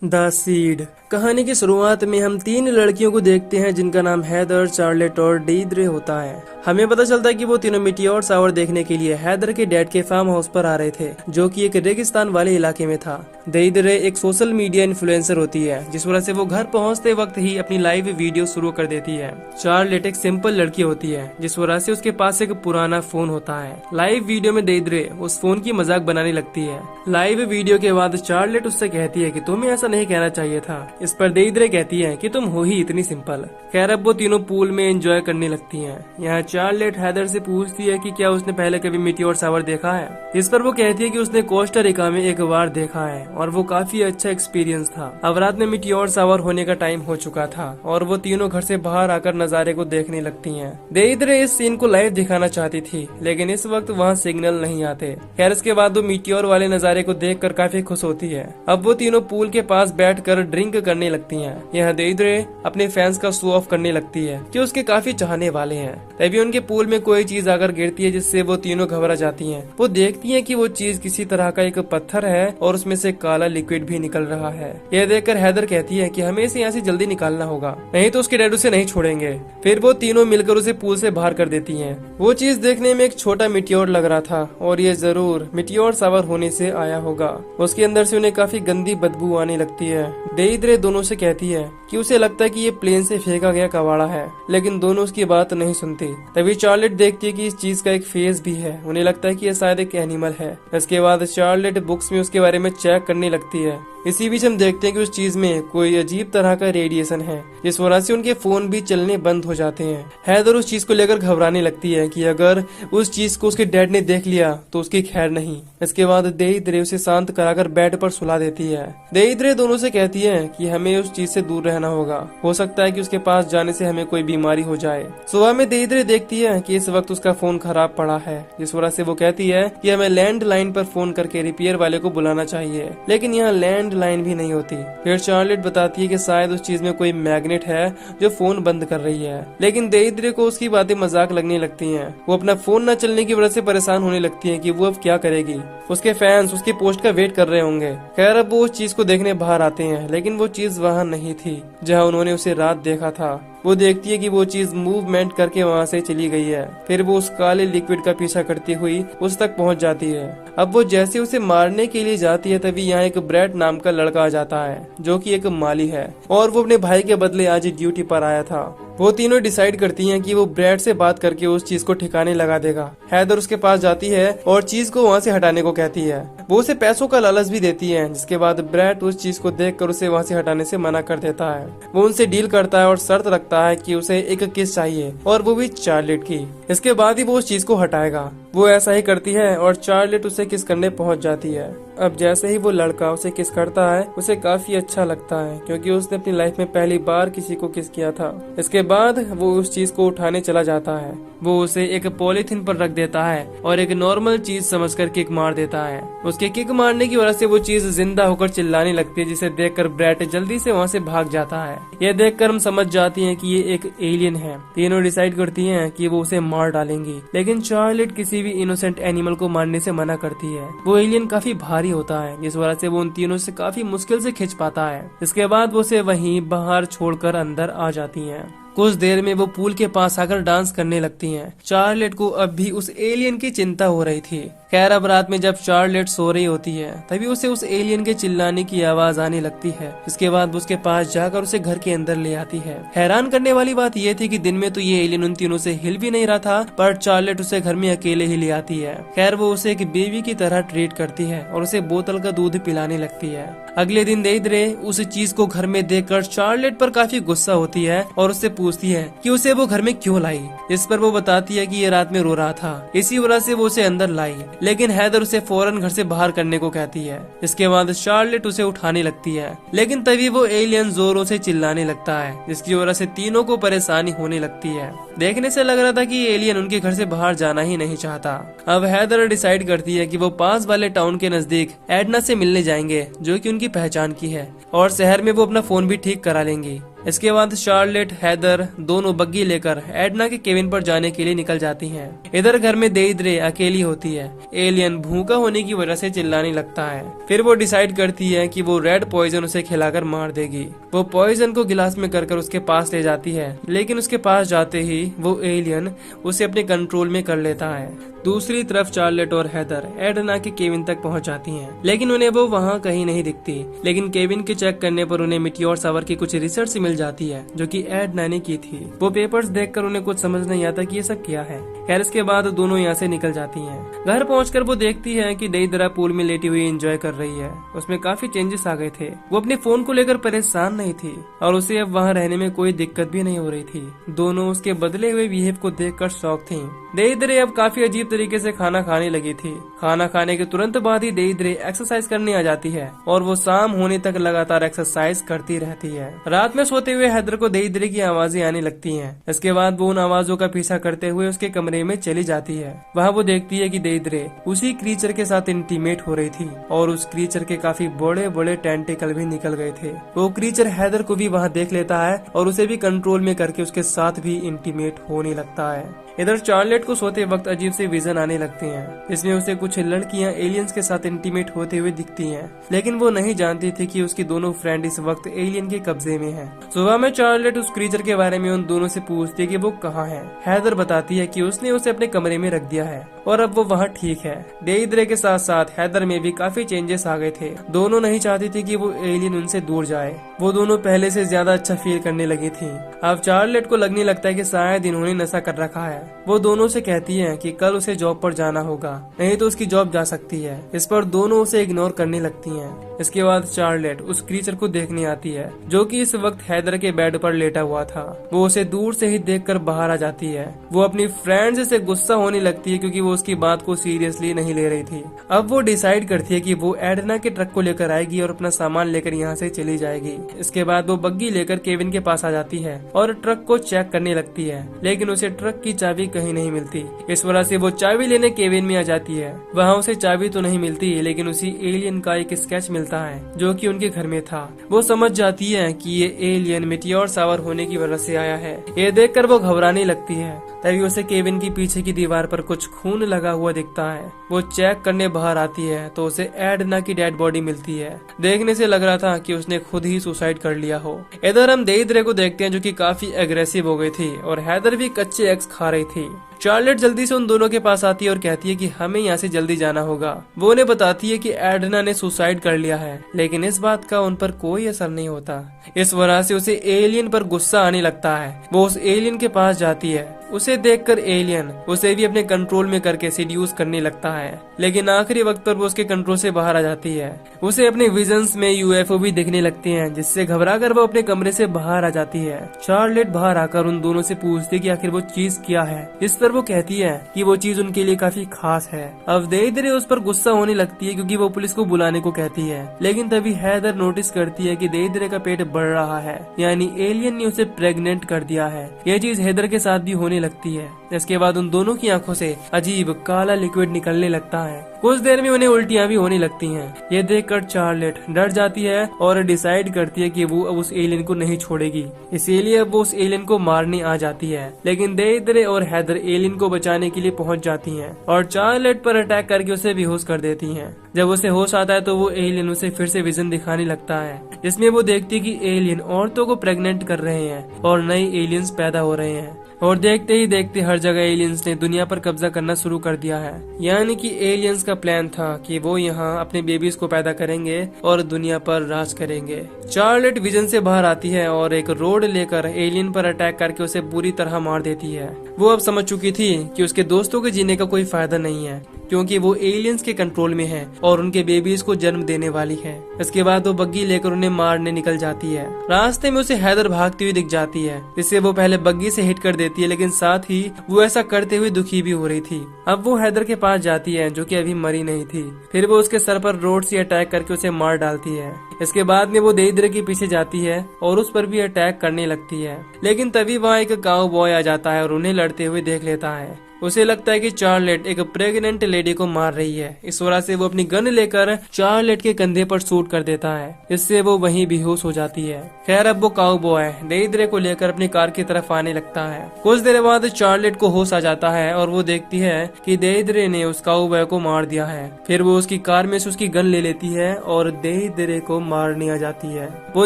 The seed. कहानी की शुरुआत में हम तीन लड़कियों को देखते हैं जिनका नाम हैदर, चार्लेट और डेइद्रे होता है। हमें पता चलता है कि वो तीनों मीटियोर शावर देखने के लिए हैदर के डैड के फार्म हाउस पर आ रहे थे, जो कि एक रेगिस्तान वाले इलाके में था। डेइद्रे एक सोशल मीडिया इन्फ्लुएंसर होती है, जिस वजह से वो घर पहुंचते वक्त ही अपनी लाइव वीडियो शुरू कर देती है। चार्लेट एक सिंपल लड़की होती है, जिस वजह से उसके पास एक पुराना फोन होता है। लाइव वीडियो में डेइद्रे उस फोन की मजाक बनाने लगती है। लाइव वीडियो के बाद चार्लेट उससे कहती है कि तुम्हें ऐसा नहीं कहना चाहिए था। इस पर डेइद्रे कहती है कि तुम हो ही इतनी सिंपल। खैर, अब वो तीनों पूल में एंजॉय करने लगती हैं। यहाँ चार्लेट हैदर से पूछती है कि क्या उसने पहले कभी मीटियोर शावर देखा है। इस पर वो कहती है कि उसने कोस्टा रिका में एक बार देखा है और वो काफी अच्छा एक्सपीरियंस था। अब रात में मीटियोर शावर होने का टाइम हो चुका था और वो तीनों घर से बाहर आकर नजारे को देखने लगती हैं। डेइद्रे इस सीन को लाइव दिखाना चाहती थी, लेकिन इस वक्त वहाँ सिग्नल नहीं आते। खैर, इसके बाद वो मीटियोर वाले नजारे को देखकर काफी खुश होती है। अब वो तीनों पूल के पास बैठकर ड्रिंक करने लगती हैं। यहाँ डेइद्रे अपने फैंस का शो ऑफ करने लगती है कि उसके काफी चाहने वाले हैं। तभी उनके पूल में कोई चीज आकर गिरती है, जिससे वो तीनों घबरा जाती हैं। वो देखती हैं कि वो चीज किसी तरह का एक पत्थर है और उसमें से काला लिक्विड भी निकल रहा है। यह देखकर हैदर कहती है कि हमें इसे यहाँ से जल्दी निकालना होगा, नहीं तो उसके डैड उसे नहीं छोड़ेंगे। फिर वो तीनों मिलकर उसे पूल से बाहर कर देती हैं। वो चीज देखने में एक छोटा मिटियोर लग रहा था और ये जरूर मिटियोर शावर होने से आया होगा। उसके अंदर से उन्हें काफी गंदी बदबू आने लगती है। डेइद्रे दोनों से कहती है कि उसे लगता है कि ये प्लेन से फेंका गया कबाड़ा है, लेकिन दोनों उसकी बात नहीं सुनती। तभी चार्लेट देखती है कि इस चीज का एक फेस भी है। उन्हें लगता है कि ये शायद एक एनिमल है। इसके बाद चार्लेट बुक्स में उसके बारे में चेक करने लगती है। इसी बीच हम देखते हैं कि उस चीज में कोई अजीब तरह का रेडिएशन है, जिस वजह से उनके फोन भी चलने बंद हो जाते हैं। हैदर उस चीज को लेकर घबराने लगती है कि अगर उस चीज को उसके डैड ने देख लिया तो उसकी खैर नहीं। इसके बाद डेइद्रे उसे शांत कराकर बेड पर सुला देती है। डेइद्रे दोनों से कहती है कि हमें उस चीज से दूर रहना होगा, हो सकता है कि उसके पास जाने से हमें कोई बीमारी हो जाए। सुबह में डेइद्रे देखती है कि इस वक्त उसका फोन खराब पड़ा है, जिस वजह से वो कहती है कि हमें लैंडलाइन पर फोन करके रिपेयर वाले को बुलाना चाहिए, लेकिन यहाँ लैंडलाइन भी नहीं होती। फिर चार्लेट बताती है कि शायद उस चीज में कोई मैग्नेट है जो फोन बंद कर रही है, लेकिन डेइद्रे को उसकी बातें मजाक लगने लगती हैं। वो अपना फोन न चलने की वजह से परेशान होने लगती है कि वो अब क्या करेगी। उसके फैंस उसके पोस्ट का वेट कर रहे होंगे। खैर, अब वो उस चीज को देखने बाहर आते हैं, लेकिन वो चीज वहाँ नहीं थी जहाँ उन्होंने उसे रात देखा था। वो देखती है कि वो चीज मूवमेंट करके वहाँ से चली गई है। फिर वो उस काले लिक्विड का पीछा करती हुई उस तक पहुँच जाती है। अब वो जैसे उसे मारने के लिए जाती है, तभी यहाँ एक ब्रैड नाम का लड़का आ जाता है, जो कि एक माली है और वो अपने भाई के बदले आज ड्यूटी पर आया था। वो तीनों डिसाइड करती हैं कि वो ब्रैड से बात करके उस चीज को ठिकाने लगा देगा। हैदर उसके पास जाती है और चीज को वहाँ से हटाने को कहती है। वो उसे पैसों का लालच भी देती है, जिसके बाद ब्रैड उस चीज को देखकर उसे वहाँ से हटाने से मना कर देता है। वो उनसे डील करता है और शर्त रखता है कि उसे एक किस चाहिए, और वो भी चार्लेट की। इसके बाद ही वो उस चीज को हटाएगा। वो ऐसा ही करती है और चार्लेट उसे किस करने पहुंच जाती है। अब जैसे ही वो लड़का उसे किस करता है, उसे काफी अच्छा लगता है, क्योंकि उसने अपनी लाइफ में पहली बार किसी को किस किया था। इसके बाद वो उस चीज को उठाने चला जाता है। वो उसे एक पॉलीथिन पर रख देता है और एक नॉर्मल चीज समझकर किक मार देता है। उसके किक मारने की वजह से वो चीज जिंदा होकर चिल्लाने लगती है, जिसे देखकर ब्रैड जल्दी से वहाँ से भाग जाता है। यह देखकर हम समझ जाती हैं कि ये एक एलियन है। तीनों डिसाइड करती हैं कि वो उसे मार डालेंगी, लेकिन चार्लेट किसी भी इनोसेंट एनिमल को मारने से मना करती है। वो एलियन काफी भारी होता है, जिस वजह से वो उन तीनों से काफी मुश्किल से खिंच पाता है। इसके बाद वो उसे वहीं बाहर छोड़कर अंदर आ जाती हैं। कुछ देर में वो पूल के पास आकर डांस करने लगती हैं। चार्लेट को अब भी उस एलियन की चिंता हो रही थी। खैर, अब रात में जब चार्लेट सो रही होती है, तभी उसे उस एलियन के चिल्लाने की आवाज आने लगती है। इसके बाद उसके पास जाकर उसे घर के अंदर ले आती है। हैरान करने वाली बात यह थी कि दिन में तो ये एलियन उन तीनों से हिल भी नहीं रहा था, पर चार्लेट उसे घर में अकेले ही ले आती है। खैर, वो उसे एक बेबी की तरह ट्रीट करती है और उसे बोतल का दूध पिलाने लगती है। अगले दिन डेइद्रे उस चीज को घर में देखकर चार्लेट पर काफी गुस्सा होती है और उससे पूछती है कि उसे वो घर में क्यों लाई। इस पर वो बताती है कि ये रात में रो रहा था, इसी वजह से वो उसे अंदर लाई, लेकिन हैदर उसे फौरन घर से बाहर करने को कहती है। इसके बाद चार्लेट उसे उठाने लगती है, लेकिन तभी वो एलियन जोरों से चिल्लाने लगता है, जिसकी वजह से तीनों को परेशानी होने लगती है। देखने से लग रहा था कि एलियन उनके घर से बाहर जाना ही नहीं चाहता। अब हैदर डिसाइड करती है कि वो पास वाले टाउन के नजदीक एडना से मिलने जाएंगे, जो कि उनकी पहचान की है, और शहर में वो अपना फोन भी ठीक करा लेंगी। इसके बाद शार्लेट, हैदर दोनों बग्गी लेकर एडना के केविन पर जाने के लिए निकल जाती हैं। इधर घर में देइद्रे अकेली होती है। एलियन भूखा होने की वजह से चिल्लाने लगता है। फिर वो डिसाइड करती है कि वो रेड पॉइजन उसे खिलाकर मार देगी। वो पॉइजन को गिलास में कर उसके पास ले जाती है, लेकिन उसके पास जाते ही वो एलियन उसे अपने कंट्रोल में कर लेता है। दूसरी तरफ चार्लेट और हैदर एडना के केविन तक पहुंच जाती हैं, लेकिन उन्हें वो वहां कहीं नहीं दिखती। लेकिन केविन के चेक करने पर उन्हें मिटियोर शावर की कुछ रिसर्च मिल जाती है जो कि एडना ने की थी। वो पेपर्स देखकर उन्हें कुछ समझ नहीं आता कि ये सब क्या है। खैर इसके बाद दोनों यहाँ से निकल जाती हैं। घर पहुंचकर वो देखती है कि देइद्रा पूल में लेटी हुई एंजॉय कर रही है। उसमें काफी चेंजेस आ गए थे। वो अपने फोन को लेकर परेशान नहीं थी और उसे अब वहाँ रहने में कोई दिक्कत भी नहीं हो रही थी। दोनों उसके बदले हुए बिहेव को देखकर शॉक थी। देइद्रे अब काफी अजीब तरीके से खाना खाने लगी थी। खाना खाने के तुरंत बाद ही देइद्रे एक्सरसाइज करने आ जाती है और वो शाम होने तक लगातार एक्सरसाइज करती रहती है। रात में सोते हुए हैदर को देइद्रे की आवाजें आने लगती हैं। इसके बाद वो उन आवाजों का पीछा करते हुए उसके कमरे में चली जाती है। वहाँ वो देखती है कि देइद्रे उसी क्रीचर के साथ इंटीमेट हो रही थी और उस क्रीचर के काफी बड़े बड़े टेंटिकल भी निकल गए थे। वो क्रीचर हैदर को भी वहाँ देख लेता है और उसे भी कंट्रोल में करके उसके साथ भी इंटीमेट होने लगता है। इधर चार्लेट को सोते वक्त अजीब से विजन आने लगते हैं। इसमें उसे कुछ लड़कियां एलियंस के साथ इंटीमेट होते हुए दिखती हैं, लेकिन वो नहीं जानती थी कि उसकी दोनों फ्रेंड इस वक्त एलियन के कब्जे में हैं। सुबह में चार्लेट उस क्रीचर के बारे में उन दोनों से पूछती है कि वो कहाँ है। हैदर बताती है कि उसने उसे अपने कमरे में रख दिया है और अब वो वहाँ ठीक है। देइद्रे के साथ साथ हैदर में भी काफी चेंजेस आ गए थे। दोनों नहीं चाहती थी कि वो एलियन उनसे दूर जाए। वो दोनों पहले से ज्यादा अच्छा फील करने लगी थी। अब चार्लेट को लगने लगता है कि शायद इन्होंने नशा कर रखा है। वो दोनों से कहती है कि कल उसे जॉब पर जाना होगा, नहीं तो उसकी जॉब जा सकती है। इस पर दोनों उसे इग्नोर करने लगती हैं। इसके बाद चार्लेट उस क्रीचर को देखने आती है जो कि इस वक्त हैदर के बेड पर लेटा हुआ था। वो उसे दूर से ही देखकर बाहर आ जाती है। वो अपनी फ्रेंड से गुस्सा होने लगती है क्योंकि वो उसकी बात को सीरियसली नहीं ले रही थी। अब वो डिसाइड करती है कि वो एडना के ट्रक को लेकर आएगी और अपना सामान लेकर यहाँ से चली जाएगी। इसके बाद वो बग्गी लेकर केविन के पास आ जाती है और ट्रक को चेक करने लगती है, लेकिन उसे ट्रक की चाबी कहीं नहीं मिलती। इस वजह से वो चाबी लेने केविन में आ जाती है। वहाँ उसे चाबी तो नहीं मिलती, लेकिन उसी एलियन का एक स्केच मिलता है जो कि उनके घर में था। वो समझ जाती है कि ये एलियन मिटियोर शावर होने की वजह से आया है। ये देखकर वो घबराने लगती है। तभी उसे केविन की पीछे की दीवार पर कुछ खून लगा हुआ दिखता है। वो चेक करने बाहर आती है तो उसे एडना की डेड बॉडी मिलती है। देखने से लग रहा था कि उसने खुद ही सुसाइड कर लिया हो। इधर हम देइद्रे को देखते हैं जो कि काफी एग्रेसिव हो गई थी और हैदर भी कच्चे एग्स खा रही थी। चार्लेट जल्दी से उन दोनों के पास आती है और कहती है कि हमें यहाँ से जल्दी जाना होगा। वो उन्हें बताती है कि एडना ने सुसाइड कर लिया है, लेकिन इस बात का उन पर कोई असर नहीं होता। इस वजह से उसे एलियन पर गुस्सा आने लगता है। वो उस एलियन के पास जाती है। उसे देखकर एलियन उसे भी अपने कंट्रोल में करके सीड्यूस करने लगता है, लेकिन आखिरी वक्त पर वो उसके कंट्रोल से बाहर आ जाती है। उसे अपने विजन्स में यूएफओ भी दिखने लगते हैं, जिससे घबराकर वो अपने कमरे से बाहर आ जाती है। चार्लेट बाहर आकर उन दोनों से पूछती है कि आखिर वो चीज क्या है। इस पर वो कहती है कि वो चीज उनके लिए काफी खास है। अब देइद्रे उस पर गुस्सा होने लगती है क्योंकि वो पुलिस को बुलाने को कहती है, लेकिन तभी हैदर नोटिस करती है कि देइद्रे का पेट बढ़ रहा है, यानी एलियन ने उसे प्रेग्नेंट कर दिया है। ये चीज हैदर के साथ भी होने लगती है। इसके बाद उन दोनों की आंखों से अजीब काला लिक्विड निकलने लगता है। कुछ देर में उन्हें उल्टियां भी होने लगती हैं। ये देखकर चार्लेट डर जाती है और डिसाइड करती है कि वो अब उस एलियन को नहीं छोड़ेगी, इसीलिए अब वो उस एलियन को मारने आ जाती है। लेकिन देइद्रे और हैदर एलियन को बचाने के लिए पहुंच जाती हैं और चार्लेट पर अटैक करके उसे बेहोश कर देती हैं। जब उसे होश आता है तो वो एलियन उसे फिर से विजन दिखाने लगता है, जिसमें वो देखती है कि एलियन औरतों को प्रेग्नेंट कर रहे हैं और नए एलियंस पैदा हो रहे हैं। और देखते ही देखते हर जगह एलियंस ने दुनिया पर कब्जा करना शुरू कर दिया है। यानी कि एलियंस का प्लान था कि वो यहाँ अपने बेबीज को पैदा करेंगे और दुनिया पर राज करेंगे। चार्लेट विजन से बाहर आती है और एक रोड लेकर एलियन पर अटैक करके उसे बुरी तरह मार देती है। वो अब समझ चुकी थी कि उसके दोस्तों के जीने का कोई फायदा नहीं है, क्योंकि वो एलियंस के कंट्रोल में है और उनके बेबीज को जन्म देने वाली है। इसके बाद वो बग्गी लेकर उन्हें मारने निकल जाती है। रास्ते में उसे हैदर भागती हुई दिख जाती है, जिससे वो पहले बग्गी से हिट कर देती है, लेकिन साथ ही वो ऐसा करते हुए दुखी भी हो रही थी। अब वो हैदर के पास जाती है जो कि अभी मरी नहीं थी। फिर वो उसके सर पर रोड से अटैक करके उसे मार डालती है। इसके बाद में वो देइद्रे के पीछे जाती है और उस पर भी अटैक करने लगती है, लेकिन तभी वहाँ एक काऊ बॉय आ जाता है और उन्हें लड़ते हुए देख लेता है। उसे लगता है कि चार्लेट एक प्रेग्नेंट लेडी को मार रही है। इस वजह से वो अपनी गन लेकर चार्लेट के कंधे पर शूट कर देता है। इससे वो वहीं बेहोश हो जाती है। खैर अब वो काउबॉय डेइद्रे को लेकर अपनी कार की तरफ आने लगता है। कुछ देर बाद चार्लेट को होश आ जाता है और वो देखती है कि डेइद्रे ने उस काउबॉय को मार दिया है। फिर वो उसकी कार में से उसकी गन ले लेती है और डेइद्रे को मारने आ जाती है। वो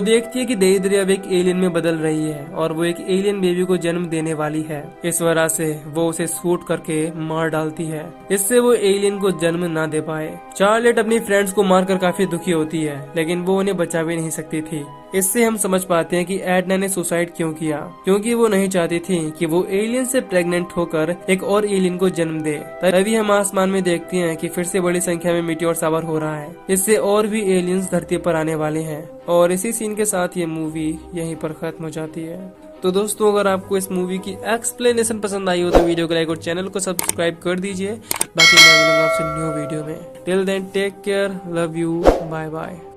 देखती है कि डेइद्रे अब एक एलियन में बदल रही है और वो एक एलियन बेबी को जन्म देने वाली है। इस वजह से वो उसे शूट करके मार डालती है। इससे वो एलियन को जन्म ना दे पाए। चार्लेट अपनी फ्रेंड्स को मारकर काफी दुखी होती है, लेकिन वो उन्हें बचा भी नहीं सकती थी। इससे हम समझ पाते हैं कि एडना ने सुसाइड क्यों किया, क्योंकि वो नहीं चाहती थी कि वो एलियन से प्रेग्नेंट होकर एक और एलियन को जन्म दे। तभी हम आसमान में देखते हैं कि फिर से बड़ी संख्या में मीटियोर सावर हो रहा है। इससे और भी एलियंस धरती पर आने वाले हैं और इसी सीन के साथ ये मूवी यहीं पर खत्म हो जाती है। तो दोस्तों, अगर आपको इस मूवी की एक्सप्लेनेशन पसंद आई हो तो वीडियो को लाइक और चैनल को सब्सक्राइब कर दीजिए। बाकी मैं मिलूंगा आपसे न्यू वीडियो में। Till then take care, love you, bye bye.